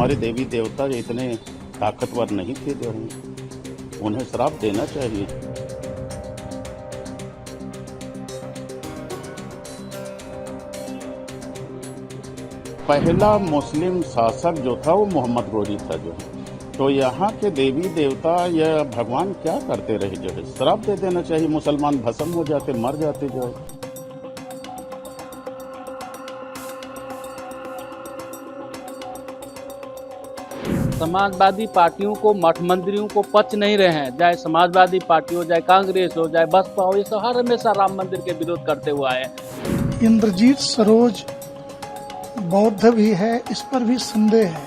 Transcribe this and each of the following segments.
हमारे देवी देवता इतने ताकतवर नहीं थे जो हैं, उन्हें श्राप देना चाहिए। पहला मुस्लिम शासक जो था वो मोहम्मद गोरी था जो है, तो यहाँ के देवी देवता या भगवान क्या करते रहे जो है, श्राप दे देना चाहिए। मुसलमान भस्म हो जाते, मर जाते जो है। समाजवादी पार्टियों को, मठ मंदिरों को पच नहीं रहे हैं, चाहे समाजवादी पार्टी हो, चाहे कांग्रेस हो, चाहे बसपा हो, ये सब हर हमेशा राम मंदिर के विरोध करते हुए आए हैं। इंद्रजीत सरोज बौद्ध भी है, इस पर भी संदेह है।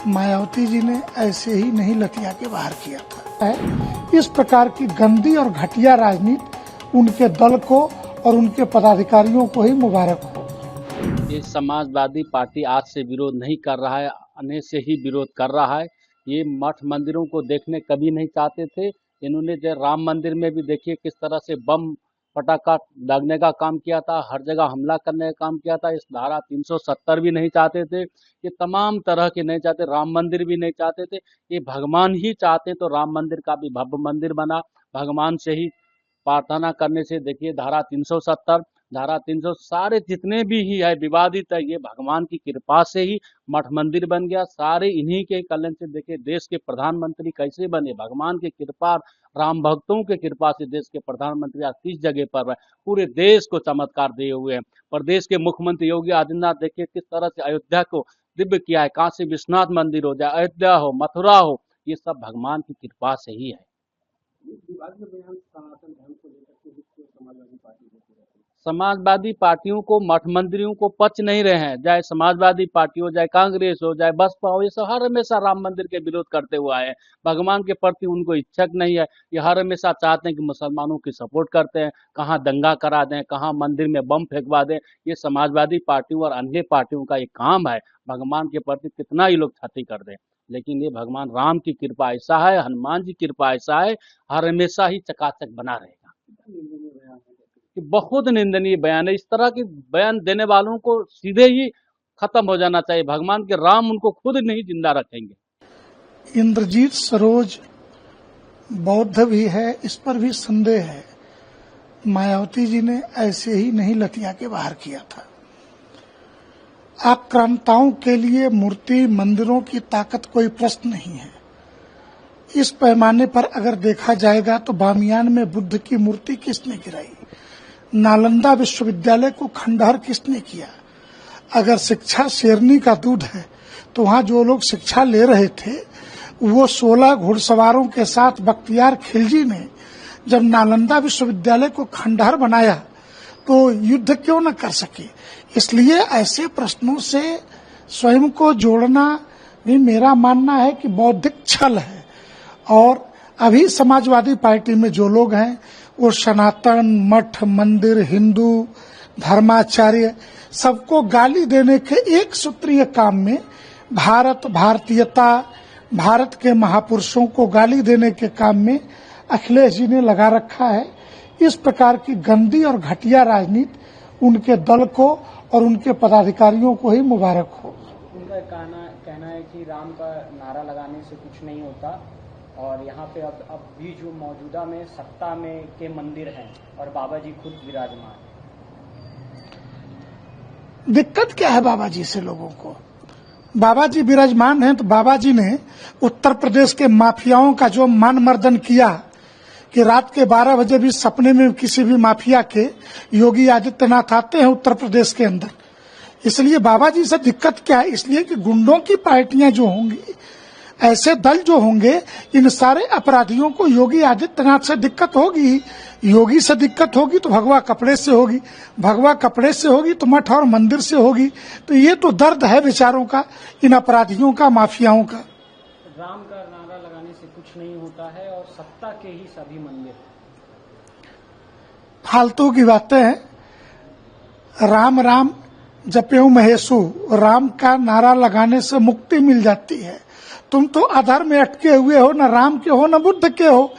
मायावती जी ने ऐसे ही नहीं लटिया के बाहर किया था। इस प्रकार की गंदी और घटिया राजनीति उनके दल को और उनके पदाधिकारियों को ही मुबारक हो। ये समाजवादी पार्टी आज से विरोध नहीं कर रहा है, आने से ही विरोध कर रहा है। ये मठ मंदिरों को देखने कभी नहीं चाहते थे। इन्होंने जो राम मंदिर में भी देखिए किस तरह से बम पटाखा दागने का काम किया था, हर जगह हमला करने का काम किया था। इस धारा 370 भी नहीं चाहते थे, ये तमाम तरह के नहीं चाहते, राम मंदिर भी नहीं चाहते थे। ये भगवान ही चाहते तो राम मंदिर का भी भव्य मंदिर बना। भगवान से ही प्रार्थना करने से देखिए धारा 370, धारा 300 सारे जितने भी ही है विवादित है, ये भगवान की कृपा से ही मठ मंदिर बन गया। सारे इन्हीं के कल्याण से देखिए देश के प्रधानमंत्री कैसे बने, भगवान की कृपा, राम भक्तों के कृपा से देश के प्रधानमंत्री आज किस जगह पर है, पूरे देश को चमत्कार दिए हुए हैं। प्रदेश के मुख्यमंत्री योगी आदित्यनाथ देखिए किस तरह से अयोध्या को दिव्य किया है। काशी विश्वनाथ मंदिर हो, चाहे अयोध्या हो, मथुरा हो, ये सब भगवान की कृपा से ही है। समाजवादी पार्टियों को, मठ मंदिरों को पच नहीं रहे हैं, चाहे समाजवादी पार्टी हो, चाहे कांग्रेस हो, चाहे बसपा हो, ये सब हर हमेशा राम मंदिर के विरोध करते हुए आए हैं। भगवान के प्रति उनको इच्छा नहीं है। ये हर हमेशा चाहते हैं कि मुसलमानों की सपोर्ट करते हैं, कहाँ दंगा करा दें, कहाँ मंदिर में बम फेंकवा दें। ये समाजवादी पार्टियों और अन्य पार्टियों का एक काम है, भगवान के प्रति कितना ही लोग क्षति कर दें। लेकिन ये भगवान राम की कृपा ऐसा है, हनुमान जी की कृपा ऐसा है, हर हमेशा ही चकाचक बना रहेगा। बहुत निंदनीय बयान है। इस तरह के बयान देने वालों को सीधे ही खत्म हो जाना चाहिए। भगवान के राम उनको खुद नहीं जिंदा रखेंगे। इंद्रजीत सरोज बौद्ध भी है, इस पर भी संदेह है। मायावती जी ने ऐसे ही नहीं लटिया के बाहर किया था। आक्रांताओं के लिए मूर्ति मंदिरों की ताकत कोई प्रश्न नहीं है। इस पैमाने पर अगर देखा जाएगा तो बामियान में बुद्ध की मूर्ति किसने गिराई, नालंदा विश्वविद्यालय को खंडहर किसने किया। अगर शिक्षा शेरनी का दूध है तो वहां जो लोग शिक्षा ले रहे थे वो 16 घुड़सवारों के साथ बख्तियार खिलजी ने जब नालंदा विश्वविद्यालय को खंडहर बनाया तो युद्ध क्यों न कर सके। इसलिए ऐसे प्रश्नों से स्वयं को जोड़ना भी मेरा मानना है कि बौद्धिक छल है। और अभी समाजवादी पार्टी में जो लोग हैं वो सनातन, मठ मंदिर, हिंदू, धर्माचार्य सबको गाली देने के एक सूत्रीय काम में, भारत, भारतीयता, भारत के महापुरुषों को गाली देने के काम में अखिलेश जी ने लगा रखा है। इस प्रकार की गंदी और घटिया राजनीति उनके दल को और उनके पदाधिकारियों को ही मुबारक हो। उनका कहना है कि राम का नारा लगाने से कुछ नहीं होता और यहाँ पे अब भी जो मौजूदा में सत्ता में के मंदिर हैं और बाबा जी खुद विराजमान हैं। दिक्कत क्या है बाबा जी से लोगों को? बाबा जी विराजमान हैं तो बाबा जी ने उत्तर प्रदेश के माफियाओं का जो मान मर्दन किया कि रात के 12 बजे भी सपने में किसी भी माफिया के योगी आदित्यनाथ आते हैं उत्तर प्रदेश के अंदर। इसलिए बाबा जी से दिक्कत क्या है? इसलिए कि गुंडों की पार्टियां जो होंगी, ऐसे दल जो होंगे, इन सारे अपराधियों को योगी आदित्यनाथ से दिक्कत होगी। योगी से दिक्कत होगी तो भगवा कपड़े से होगी, भगवा कपड़े से होगी तो मठ और मंदिर से होगी। तो ये तो दर्द है बेचारों का, इन अपराधियों का, माफियाओं का। राम का नारा लगाने से कुछ नहीं होता है और सत्ता के ही सभी मंदिर। फालतू की बातें हैं। राम राम जपेऊ महेशु, राम का नारा लगाने से मुक्ति मिल जाती है। तुम तो अधर्म में अटके हुए हो, न राम के हो न बुद्ध के हो।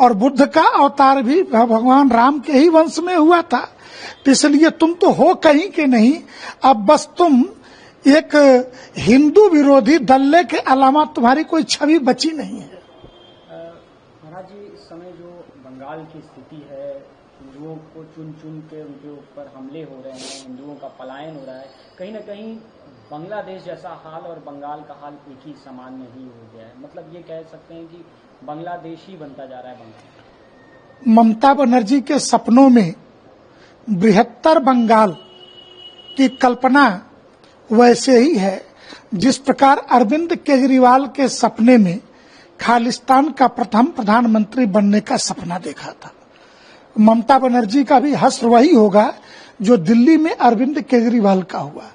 और बुद्ध का अवतार भी भगवान राम के ही वंश में हुआ था। इसलिए तुम तो हो कहीं के नहीं। अब बस तुम एक हिंदू विरोधी दल्ले के अलावा तुम्हारी कोई छवि बची नहीं है। महाराज जी, इस समय जो बंगाल की स्थिति है, हिंदुओं को चुन चुन के उनके ऊपर हमले हो रहे हैं, हिंदुओं का पलायन हो रहा है, कहीं न कहीं बांग्लादेश जैसा हाल और बंगाल का हाल एक ही समान नहीं हो गया है। मतलब ये कह सकते हैं कि बांग्लादेश ही बनता जा रहा है बंगाल। ममता बनर्जी के सपनों में बृहत्तर बंगाल की कल्पना वैसे ही है जिस प्रकार अरविंद केजरीवाल के सपने में खालिस्तान का प्रथम प्रधानमंत्री बनने का सपना देखा था। ममता बनर्जी का भी हश्र वही होगा जो दिल्ली में अरविंद केजरीवाल का हुआ।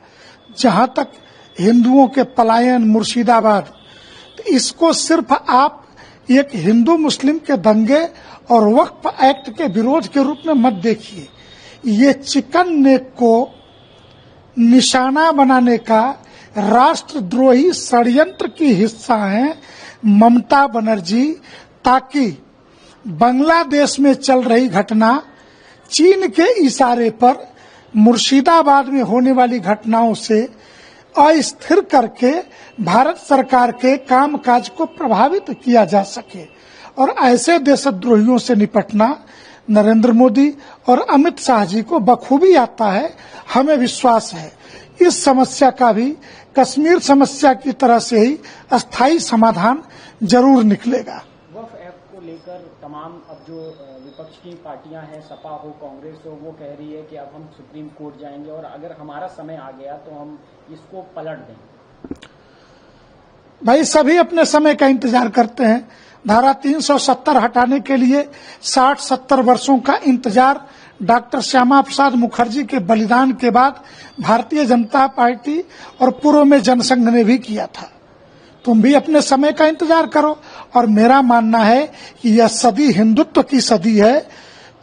जहां तक हिंदुओं के पलायन, मुर्शिदाबाद, तो इसको सिर्फ आप एक हिंदू मुस्लिम के दंगे और वक्फ एक्ट के विरोध के रूप में मत देखिए। ये चिकन नेक को निशाना बनाने का राष्ट्रद्रोही षड्यंत्र की हिस्सा है ममता बनर्जी, ताकि बांग्लादेश में चल रही घटना चीन के इशारे पर मुर्शिदाबाद में होने वाली घटनाओं से अस्थिर करके भारत सरकार के कामकाज को प्रभावित किया जा सके। और ऐसे देशद्रोहियों से निपटना नरेंद्र मोदी और अमित शाह जी को बखूबी आता है। हमें विश्वास है इस समस्या का भी कश्मीर समस्या की तरह से ही अस्थायी समाधान जरूर निकलेगा। वक्फ एक्ट को लेकर तमाम अब जो विपक्ष की पार्टियां हैं, सपा हो, कांग्रेस हो, वो कह रही है कि अब हम सुप्रीम कोर्ट जाएंगे और अगर हमारा समय आ गया तो हम इसको पलट दें। भाई, सभी अपने समय का इंतजार करते हैं। धारा 370 हटाने के लिए 60-70 वर्षों का इंतजार डॉक्टर श्यामा प्रसाद मुखर्जी के बलिदान के बाद भारतीय जनता पार्टी और पूर्व में जनसंघ ने भी किया था। तुम भी अपने समय का इंतजार करो। और मेरा मानना है कि यह सदी हिंदुत्व की सदी है।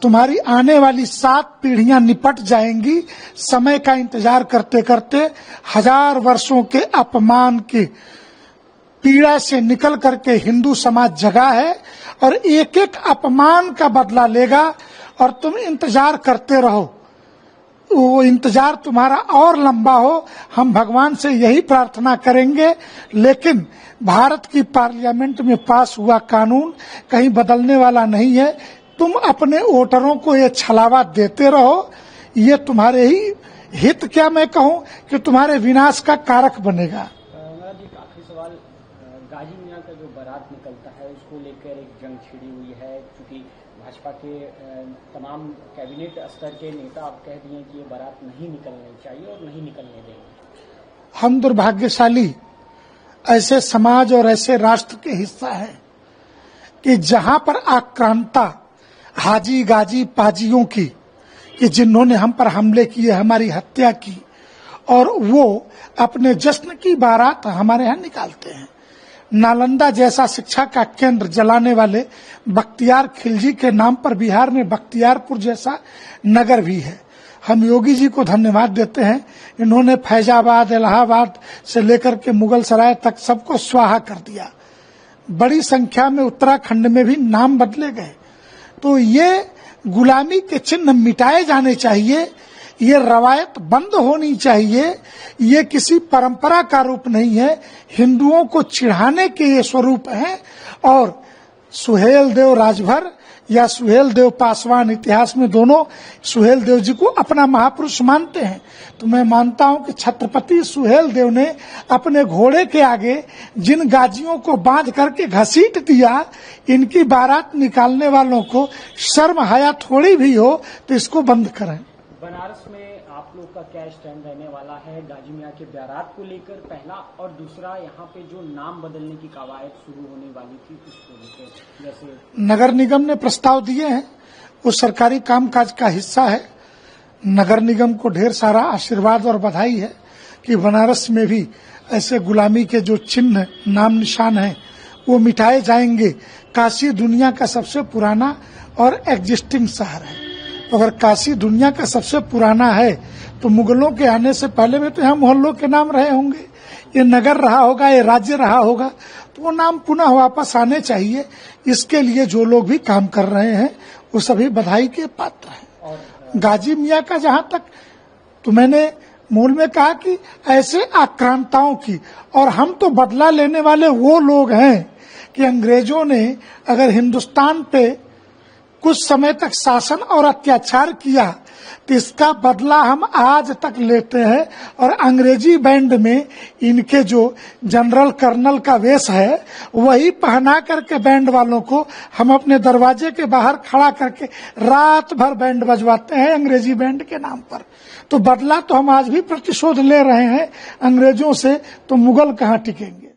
तुम्हारी आने वाली 7 पीढ़ियां निपट जाएंगी समय का इंतजार करते करते। 1000 वर्षों के अपमान की पीड़ा से निकल करके हिंदू समाज जगा है और एक एक अपमान का बदला लेगा। और तुम इंतजार करते रहो, वो इंतजार तुम्हारा और लंबा हो, हम भगवान से यही प्रार्थना करेंगे। लेकिन भारत की पार्लियामेंट में पास हुआ कानून कहीं बदलने वाला नहीं है। तुम अपने वोटरों को ये छलावा देते रहो, ये तुम्हारे ही हित, क्या मैं कहूं कि तुम्हारे विनाश का कारक बनेगा। महाराज जी, आखिरी सवाल, गाजी मियां का जो बारात निकलता है उसको लेकर एक जंग छिड़ी हुई है, क्योंकि भाजपा के तमाम कैबिनेट स्तर के नेता अब कह दिए कि ये बारात नहीं निकलनी चाहिए और नहीं निकलने देंगे। हम दुर्भाग्यशाली ऐसे समाज और ऐसे राष्ट्र के हिस्सा है कि जहां पर आक्रांता हाजी गाजी पाजियों की, कि जिन्होंने हम पर हमले किए, हमारी हत्या की, और वो अपने जश्न की बारात हमारे यहाँ निकालते हैं। नालंदा जैसा शिक्षा का केंद्र जलाने वाले बख्तियार खिलजी के नाम पर बिहार में बख्तियारपुर जैसा नगर भी है। हम योगी जी को धन्यवाद देते हैं, इन्होंने फैजाबाद, इलाहाबाद से लेकर के मुगल सराय तक सबको स्वाहा कर दिया। बड़ी संख्या में उत्तराखंड में भी नाम बदले गए। तो ये गुलामी के चिन्ह मिटाए जाने चाहिए, ये रवायत बंद होनी चाहिए। ये किसी परंपरा का रूप नहीं है, हिंदुओं को चिढ़ाने के ये स्वरूप हैं। और सुहेल देव राजभर या सुहेल देव पासवान, इतिहास में दोनों सुहेल देव जी को अपना महापुरुष मानते हैं। तो मैं मानता हूं कि छत्रपति सुहेल देव ने अपने घोड़े के आगे जिन गाजियों को बांध करके घसीट दिया, इनकी बारात निकालने वालों को शर्म हया थोड़ी भी हो तो इसको बंद करें। बनारस में आप लोग का क्या स्टैंड रहने वाला है गाजी मियां के बारात को लेकर, पहला, और दूसरा यहाँ पे जो नाम बदलने की कवायद शुरू होने वाली थी उसको लेकर, जैसे नगर निगम ने प्रस्ताव दिए हैं, वो सरकारी कामकाज का हिस्सा है। नगर निगम को ढेर सारा आशीर्वाद और बधाई है कि बनारस में भी ऐसे गुलामी के जो चिन्ह, नाम निशान हैं, वो मिटाए जाएंगे। काशी दुनिया का सबसे पुराना और एग्जिस्टिंग शहर है। तो अगर काशी दुनिया का सबसे पुराना है तो मुगलों के आने से पहले में तो यहाँ मोहल्लों के नाम रहे होंगे, ये नगर रहा होगा, ये राज्य रहा होगा, तो वो नाम पुनः वापस आने चाहिए। इसके लिए जो लोग भी काम कर रहे हैं वो सभी बधाई के पात्र हैं। गाजी मियां का जहां तक, तो मैंने मूल में कहा कि ऐसे आक्रांताओं की, और हम तो बदला लेने वाले वो लोग हैं कि अंग्रेजों ने अगर हिंदुस्तान पे कुछ समय तक शासन और अत्याचार किया तो इसका बदला हम आज तक लेते हैं। और अंग्रेजी बैंड में इनके जो जनरल कर्नल का वेश है वही पहना करके बैंड वालों को हम अपने दरवाजे के बाहर खड़ा करके रात भर बैंड बजवाते हैं अंग्रेजी बैंड के नाम पर। तो बदला तो हम आज भी प्रतिशोध ले रहे हैं अंग्रेजों से, तो मुगल कहाँ टिकेंगे।